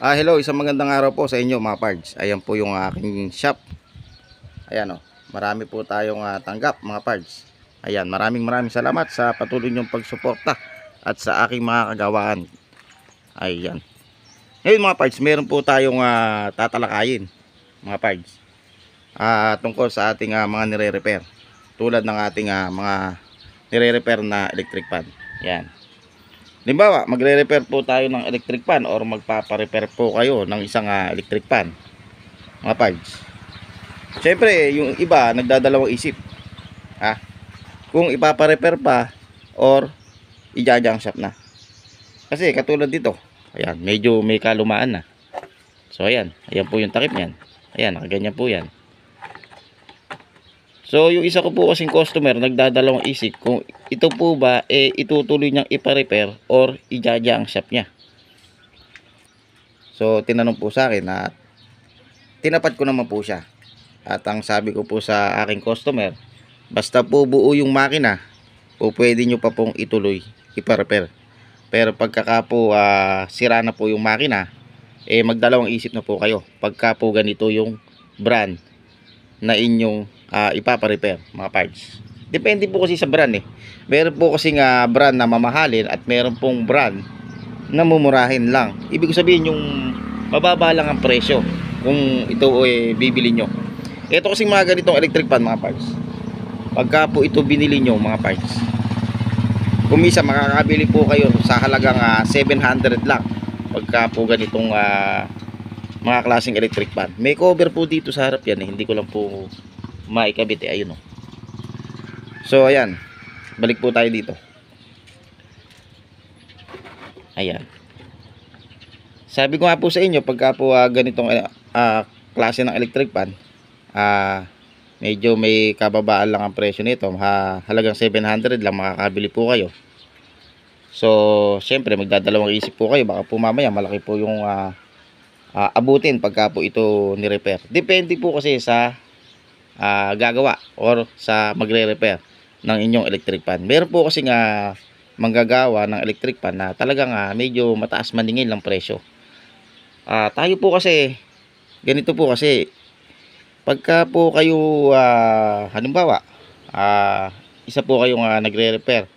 Hello, isang magandang araw po sa inyo mga pards. Ayan po yung aking shop. Ayan marami po tayong tanggap mga pards. Ayan, maraming salamat sa patuloy niyong pagsuporta at sa aking mga kagawaan. Ayan. Ngayon mga pards, meron po tayong tatalakayin mga pards. Tungkol sa ating mga nire-repair. Tulad ng ating mga nire-repair na electric fan. Ayan. Halimbawa, magre-repair po tayo ng electric fan or magpapa-repair po kayo ng isang electric fan mga pards. Siyempre, yung iba nagdadalawang isip kung ipapa-repair pa or i-junk shop na. Kasi katulad dito, ayan, medyo may kalumaan na. So ayan po yung takip niyan. Ayan, nakaganyan po yan. So yung isa ko po kasing customer nagdadalawang isip kung ito po ba itutuloy niyang ipa-repair or i-jaja ang shop niya. So tinanong po sa akin at tinapat ko naman po siya. At ang sabi ko po sa aking customer, basta po buo yung makina, po pwede nyo pa pong ituloy ipa-repair. Pero pagka po sira na po yung makina, magdalawang isip na po kayo. Pagka po ganito yung brand na inyong ipapa-repair mga parts. Depende po kasi sa brand Meron po kasi brand na mamahalin at meron pong brand na mumurahin lang. Ibig sabihin yung mababa lang ang presyo kung ito bibili nyo. Ito kasi mga ganitong electric fan mga parts. Pagka po ito binili nyo mga parts, kumisa makakabili po kayo sa halagang 700 lang. Pagka po ganitong mga klaseng electric fan. May cover po dito sa harap yan hindi ko lang po maikabit ayun So ayan, balik po tayo dito. Ayan, sabi ko nga po sa inyo, pagka po ganitong klase ng electric fan, medyo may kababaan lang ang presyo nito. Halagang 700 lang makakabili po kayo. So syempre magdadalawang isip po kayo, baka po mamaya malaki po yung abutin pagka po ito ni-repair. Depende po kasi sa gagawa or sa magre-repair ng inyong electric fan. Meron po kasi manggagawa ng electric fan na talagang medyo mataas maningil ang presyo. Tayo po kasi ganito po kasi pagka po kayo halimbawa isa po kayong nagre-repair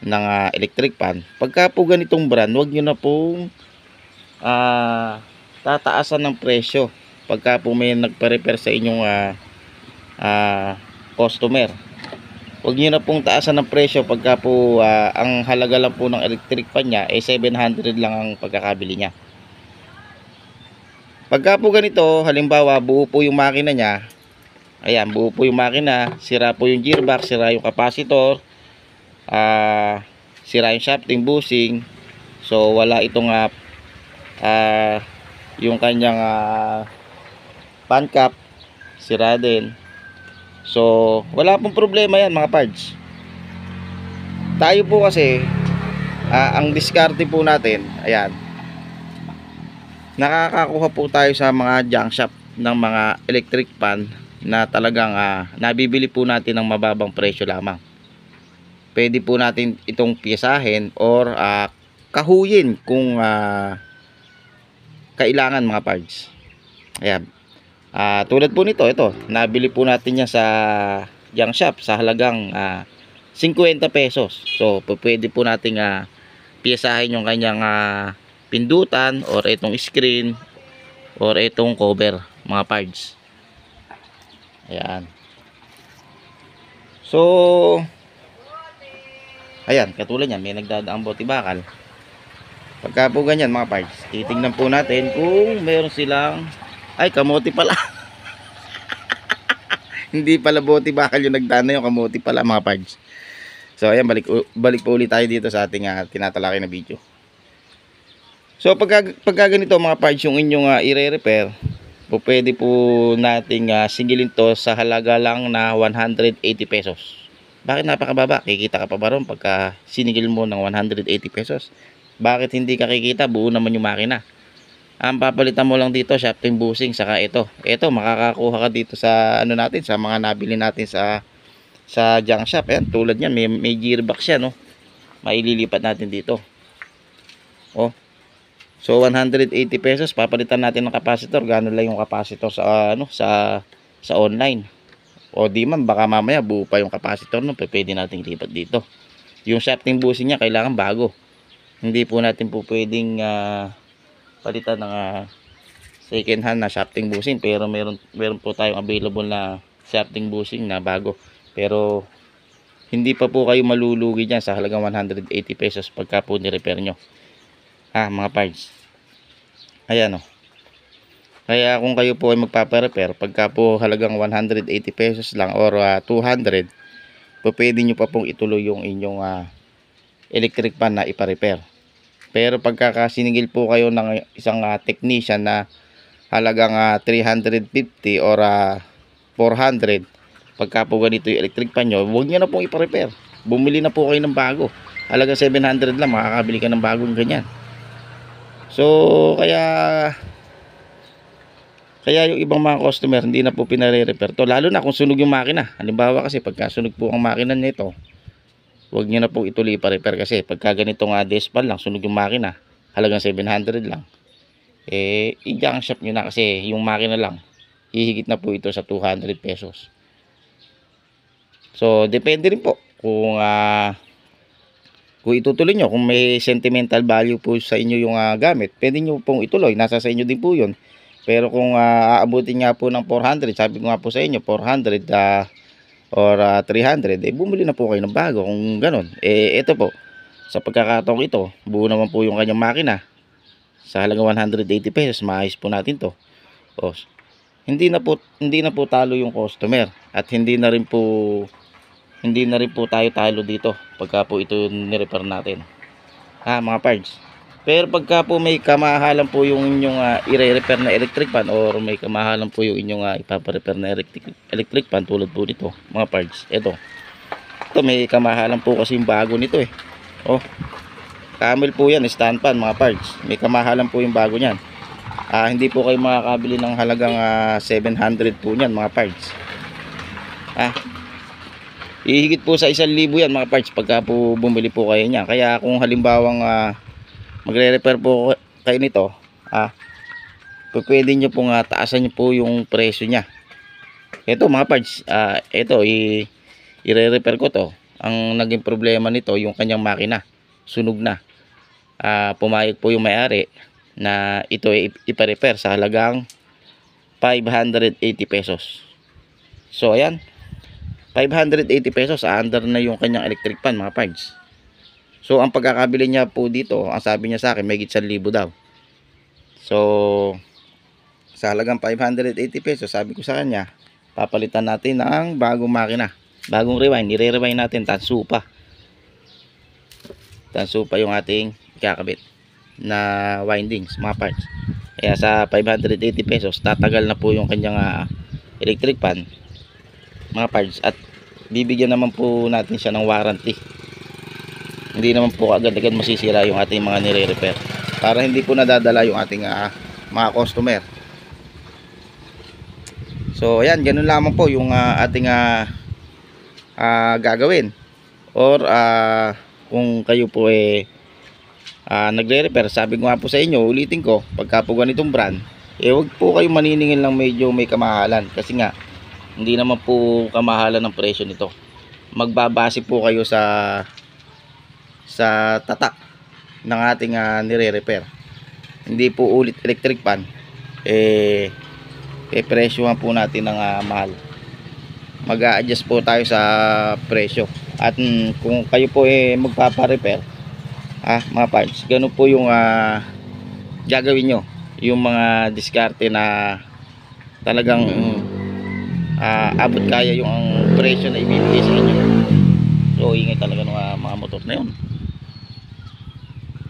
ng electric fan, pagka po ganitong brand, wag nyo na pong tataasan ng presyo pagka po may nagpa-repair sa inyong customer. Huwag niyo na pong taasan ng presyo pagka po ang halaga lang po ng electric fan niya 700 lang ang pagkakabili niya. Pagka po ganito, halimbawa buo po yung makina niya, ayan, buo po yung makina, sira po yung gearbox, sira yung capacitor, sira yung shafting, bushing, so wala itong yung kanyang fan cap, sira din. So wala pong problema yan mga parts. Tayo po kasi ang diskarte po natin, ayan, nakakakuha po tayo sa mga junk shop ng mga electric fan na talagang nabibili po natin ng mababang presyo lamang. Pwede po natin itong piyesahin or kahuyin kung kailangan mga parts. Ayan. Tulad po nito, ito, nabili po natin yan sa junk shop sa halagang 50 pesos. So, pwede po nating piyesahin yung kanyang pindutan or itong screen or itong cover, mga parts. Ayan. So, ayan, katulad yan, may nagdadaang bote bakal. Pagka po ganyan mga parts, titingnan po natin kung meron silang kamote pala. Hindi pala bote bakal yung nagdana, yung kamote pala mga parts. So ayan, balik po ulit tayo dito sa ating tinatalakay na video. So pagka ganito mga parts yung inyong i-repair, pwede po nating singilin to sa halaga lang na 180 pesos. Bakit napakababa? Kikita ka pa ba ron pagka sinigil mo ng 180 pesos? Bakit hindi ka kikita? Buo naman yung makina. Ang papalitan mo lang dito shafting, bushing, saka ito makakakuha ka dito sa natin, sa mga nabili natin sa junk shop. Ayan, tulad niyan, may gearbox yan maililipat natin dito. So 180 pesos papalitan natin ng capacitor. Gano'n lang yung capacitor sa sa online. O di man baka mamaya buo pa yung capacitor no, pwede nating ilipat dito. Yung shafting bushing niya kailangan bago. Hindi po natin po pwedeng palitan ng second hand na shafting bushing, pero meron po tayong available na shafting bushing na bago. Pero hindi pa po kayo malulugi diyan sa halagang 180 pesos pagka po ni-repair nyo. Mga parts. Ayan o. Kaya kung kayo po ay magpapa-repair, pagka po halagang 180 pesos lang or 200, pwede nyo pa pong ituloy yung inyong electric pan na ipa-repair. Pero pagka siningil po kayo ng isang technician na halagang 350 or 400, pagka po ganito yung electric pan nyo, huwag nyo na pong ipa-repair. Bumili na po kayo ng bago. Halagang 700 lang, makakabili ka ng bagong ganyan. So kaya yung ibang mga customer hindi na po pinare-repair to, lalo na kung sunog yung makina. Halimbawa kasi pagka sunog po ang makina nito, huwag nyo na po ituloy pa-repair kasi pagka ganito nga Despan lang, sunog yung makina, halagang 700 lang, i-junk shop nyo na kasi yung makina lang hihigit na po ito sa 200 pesos. So depende rin po kung itutuloy nyo, kung may sentimental value po sa inyo yung gamit, pwede nyo pong ituloy, nasa sa inyo din po yun. Pero kung aabutin nga po ng 400, sabi ko nga po sa inyo 400 or 300, bumili na po kayo ng bago kung ganon. Ito po, sa pagkakataong ito, buo naman po yung kanyang makina sa halagang 180 pesos, maayos po natin to. Hindi na po talo yung customer, at hindi na rin po tayo talo dito pagka po ito ni-repair natin, mga parts. Pero pagka po may kamahalan po yung inyong i-repair na electric pan, or may kamahalan po yung inyong ipapa-repair na electric pan tulad po nito mga parts, ito may kamahalan po kasi yung bago nito Camel po yan, stand pan mga parts, may kamahalan po yung bago nyan. Hindi po kayo makakabili ng halagang 700 po nyan mga parts. Ihigit po sa 1,000 yan mga parts pagka po bumili po kayo niyan. Kaya kung halimbawang magre-repair po kayo nito, pwede nyo pong taasan nyo po yung presyo nya. Ito mga parts, ito i-re-repair ko to. Ang naging problema nito, yung kanyang makina sunog na. Pumayag po yung may-ari na ito ipa-repair sa halagang 580 pesos. So ayan, 580 pesos, under na yung kanyang electric pan mga parts. So ang pagkakabili niya po dito, ang sabi niya sa akin may 1,000 daw. So sa halagang 580 pesos, sabi ko sa kanya, papalitan natin ng bagong makina, bagong rewind. Nire-rewind natin, tanso pa yung ating ikakabit na windings mga parts. Kaya sa 580 pesos tatagal na po yung kanyang electric pan mga parts, at bibigyan naman po natin siya ng warranty. Hindi naman po agad-agad masisira yung ating mga nire-repair, para hindi po nadadala yung ating mga customer. So ayan, ganun lamang po yung ating gagawin. Or kung kayo po nagre-repair, sabi ko nga po sa inyo, ulitin ko, pagka po ganitong brand, wag po kayo maniningil lang medyo may kamahalan, kasi nga hindi naman po kamahalan ng presyo nito. Magbabase po kayo sa tatak ng ating nire-repair. Hindi po ulit electric pan presyohan po natin ng mahal. Mag-a-adjust po tayo sa presyo. At kung kayo po magpapa-repair mga parts, ganun po yung gagawin nyo, yung mga diskarte na talagang abot kaya yung presyo na ibibigay sa inyo. So ingay talaga ng mga motor na yun,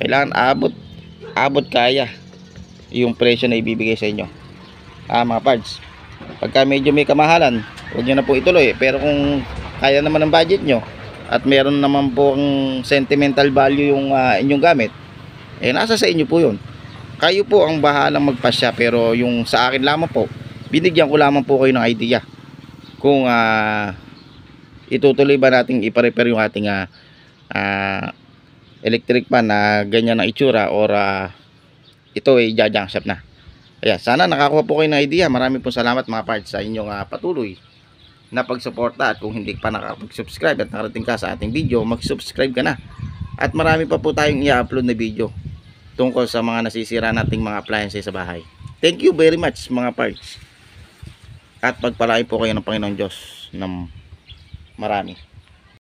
kailangan abot kaya yung presyo na ibibigay sa inyo mga parts. Pagka medyo may kamahalan, huwag nyo na po ituloy. Pero kung kaya naman ang budget nyo, at meron naman po ang sentimental value yung inyong gamit, nasa sa inyo po yun. Kayo po ang bahalang magpasya. Pero yung sa akin lamang po, binigyan ko lamang po kayo ng idea kung itutuloy ba nating ipa-repair yung ating electric pan na ganyan ang itsura, or ito ay junk shop na. Kaya sana nakakuha po kayo ng idea. Marami po salamat mga parts sa inyong patuloy na pagsuporta. At kung hindi pa nakapag-subscribe at nakarating ka sa ating video, mag-subscribe ka na. At marami pa po tayong i-upload na video tungkol sa mga nasisira nating mga appliances sa bahay. Thank you very much mga parts. At pagpalain po kayo ng Panginoon Diyos ng marami.